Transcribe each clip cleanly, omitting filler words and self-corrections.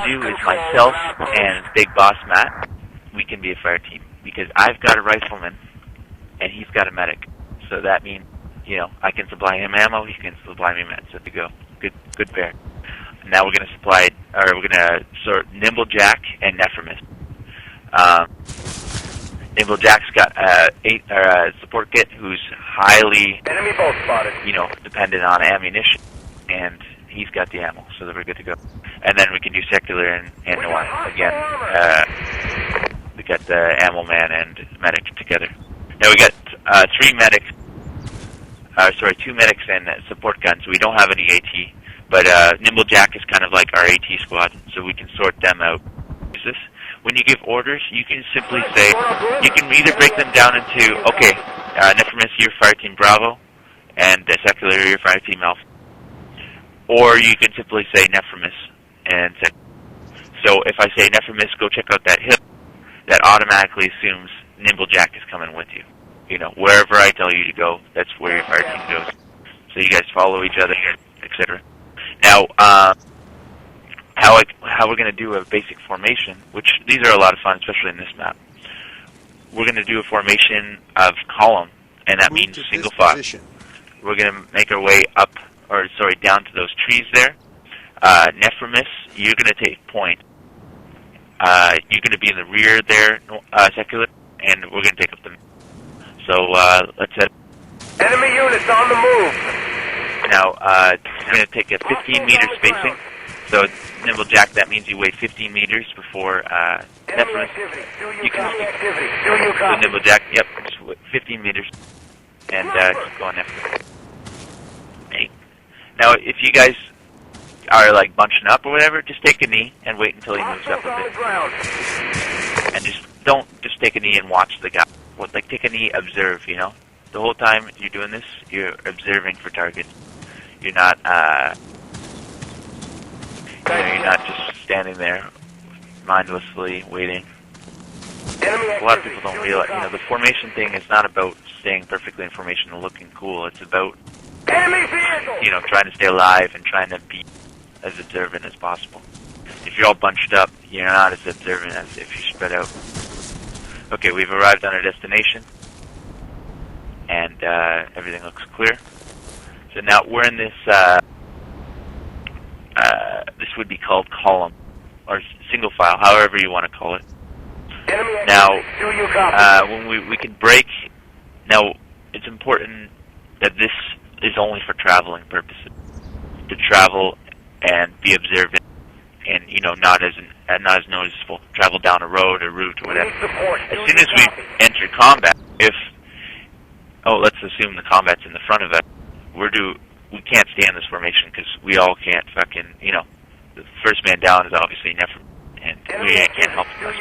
do is myself and Big Boss Matt, we can be a fire team because I've got a rifleman and he's got a medic. So that means, you know, I can supply him ammo, he can supply me meds. So to go, good pair. Now we're gonna sort Nimblejack and Nephrimus. Nimblejack's got a support kit who's highly, Enemy both spotted. you know, dependent on ammunition, and he's got the ammo, so that we're good to go. And then we can do Secular and Noir again. We got the ammo man and medic together. Now we got two medics and support guns. We don't have any AT, but Nimblejack is kind of like our AT squad, so we can sort them out. When you give orders, you can simply say, you can either break them down into, okay, Nephrimus, you're Fire Team Bravo, and Secular, you're Fire Team Alpha. Or you can simply say Nephrimus and Secular. So if I say Nephrimus, go check out that hill, that automatically assumes Nimblejack is coming with you. You know, wherever I tell you to go, that's where your fire team goes. So you guys follow each other, etc. Now, how we're going to do a basic formation, which these are a lot of fun, especially in this map. We're going to do a formation of column, and that means single file. We're going to make our way up, down to those trees there. Nephrimus, you're going to take point. You're going to be in the rear there, Secular, and we're going to take up the. So let's head. Enemy units on the move. Now we're going to take a 15-meter spacing. So Nimblejack, that means you wait 15 meters before Nephrimus. You can so Nimblejack, yep, 15 meters, and keep going Nephrimus. Now, if you guys are like bunching up or whatever, just take a knee and wait until he moves up a bit. And don't take a knee and watch the guy. Like take a knee, observe. You know, the whole time you're doing this, you're observing for targets. You're not. You're not just standing there mindlessly waiting. A lot of people don't realize, the formation thing is not about staying perfectly in formation and looking cool. It's about, trying to stay alive and trying to be as observant as possible. If you're all bunched up, you're not as observant as if you spread out. Okay, we've arrived on our destination, and everything looks clear. So now we're in this, this would be called column, or single file, however you want to call it. Now, when we can break, now it's important that this is only for traveling purposes, to travel and be observant, and not as noticeable. Travel down a road or route or whatever. As soon as we enter combat, let's assume the combat's in the front of us, we can't stay in this formation because we all can't fucking, the first man down is obviously Nephrimus, and we can't help him.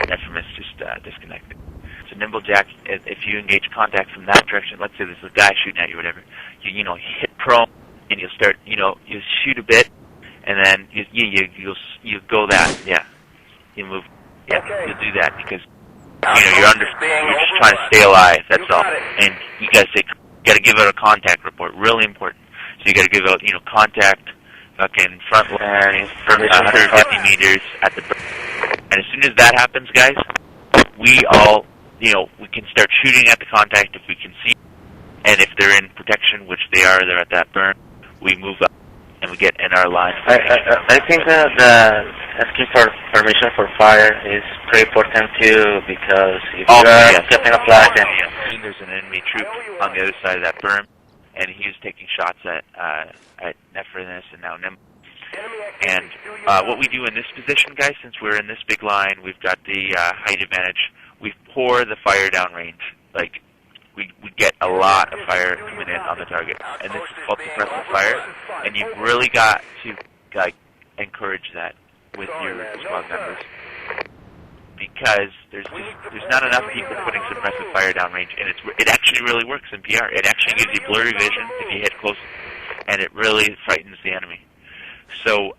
Nephrimus just disconnected. So Nimblejack, if you engage contact from that direction, let's say there's a guy shooting at you or whatever, you hit prone, and you'll start, you shoot a bit, and then you'll go that, you move, you'll do that because, you're just trying to stay alive, that's all. And you guys got to give out a contact report, really important. So you got to give out, contact, fucking front line, 150 meters at the. And as soon as that happens, guys, we all, we can start shooting at the contact if we can see. And if they're in protection, which they are, they're at that burn, we move up and we get in our line. I think that the asking for permission for fire is pretty important too, because if you are getting a flag and there's an enemy troop on the other side of that berm, and he was taking shots at Nephrimus and now Nim. And what we do in this position, guys, since we're in this big line, we've got the height advantage. We pour the fire down range. Like we get a lot of fire coming in on the target, and this is called suppressive fire. And you've really got to encourage that with your squad members, because there's not enough people putting suppressive fire down range, and it actually really works in PR. It actually gives you blurry vision if you hit close, and it really frightens the enemy. So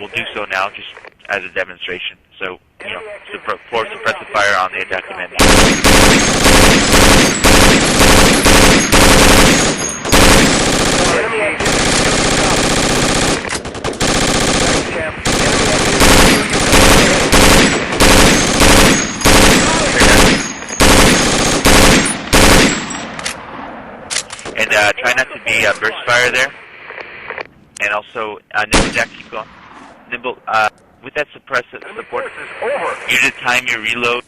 we'll do so now, just as a demonstration. So pour suppressive fire on the attacking enemy. any burst fire there. And also, Nimble Jack, keep going. Nimble, with that suppressive support, you just time your reload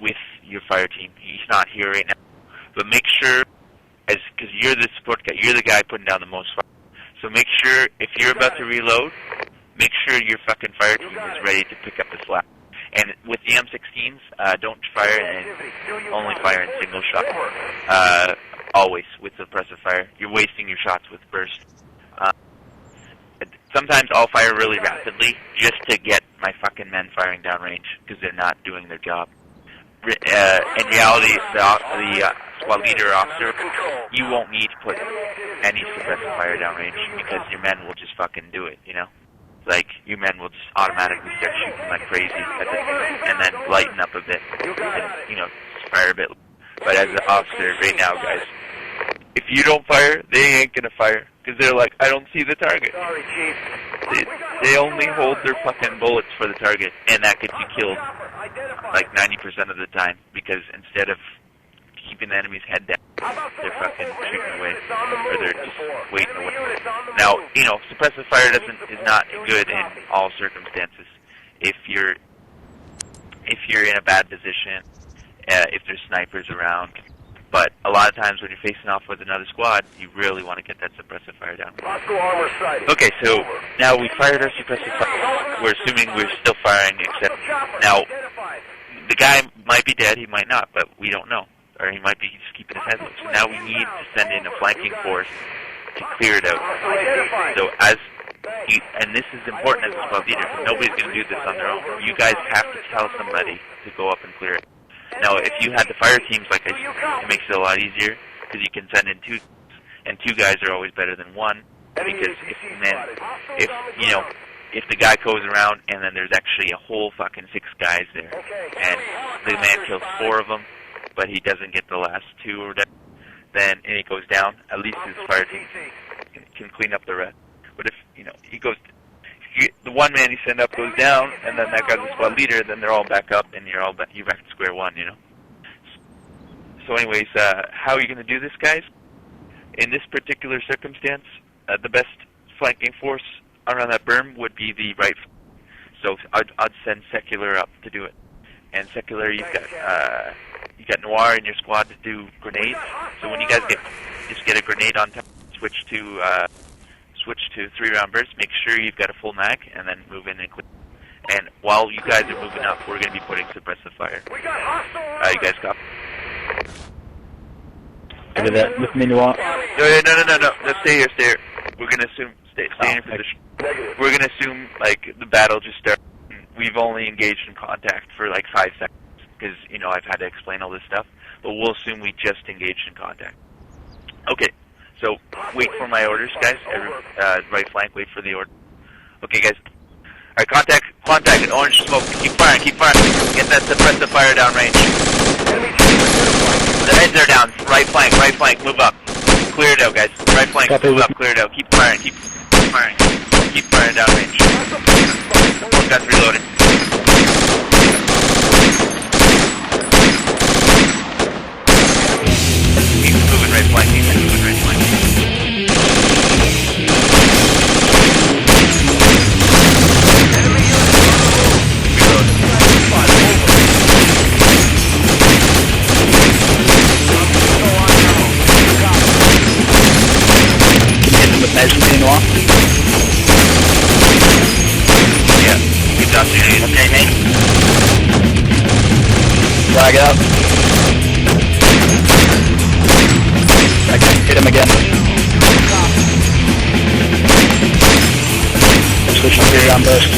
with your fire team. He's not here right now. But make sure, because you're the support guy, you're the guy putting down the most fire. So make sure, if you're about to reload, make sure your fucking fire team is ready to pick up the slack. And with the M16s, don't fire and only fire in single shot. Always with suppressive fire. You're wasting your shots with burst. Sometimes I'll fire really rapidly just to get my fucking men firing downrange because they're not doing their job. In reality, the squad leader or officer, you won't need to put any suppressive fire downrange because your men will just fucking do it, you know? Like, your men will just automatically start shooting like crazy at the, and then lighten up a bit and, you know, fire a bit. But as an officer right now, guys, if you don't fire, they ain't gonna fire. Because they're like, I don't see the target. Sorry, Chief. They only hold their fucking bullets for the target, and that gets you killed like 90% of the time. Because instead of keeping the enemy's head down, they're fucking shooting away, or they're just waiting away. Now, you know, suppressive fire is not good in all circumstances. If you're in a bad position, if there's snipers around. But a lot of times when you're facing off with another squad, you really want to get that suppressive fire down. Okay, so now we fired our suppressive fire. We're assuming we're still firing, except now the guy might be dead, he might not, but we don't know. Or he might be just keeping his head low. So now we need to send in a flanking force to clear it out. So and this is important as a squad leader, because nobody's going to do this on their own. You guys have to tell somebody to go up and clear it. Now, if you had the fire teams like I said, it makes it a lot easier, because you can send in two, and two guys are always better than one, because if the guy goes around and then there's actually a whole fucking 6 guys there, and the man kills 4 of them, but he doesn't get the last 2 or whatever, then, and he goes down, at least his fire team can clean up the rest. But if, you know, the one man you send up goes down, and then that guy's the squad leader, then they're all back up, and you're back to square one, you know. So anyways, how are you going to do this, guys? In this particular circumstance, the best flanking force around that berm would be the right. So I'd send Secular up to do it. And Secular, you've got Noir in your squad to do grenades. So when you guys just get a grenade on top, switch to 3-round bursts, make sure you've got a full mag, and then move in and clear. And while you guys are moving up, we're going to be putting suppressive fire. You guys copy? Copy that. With me, Noir. No. Let's stay here. We're going to assume, stay in your position. We're going to assume, like, the battle just started. We've only engaged in contact for, like, 5 seconds, because, you know, I've had to explain all this stuff. But we'll assume we just engaged in contact. Okay. So, wait for my orders, guys. Right flank, wait for the order. Okay, guys. Alright, contact at orange smoke. Keep firing. Get that suppressive fire down range. The heads are down. Right flank, move up. Clear it out, guys. Right flank, move up, clear it out. Keep firing. Keep firing down range. Both guns reloaded. Keep moving right flank. Measurement off. Yeah, good job, dude. Okay, mate. Flag out. I can hit him again. Switch to 3-round burst.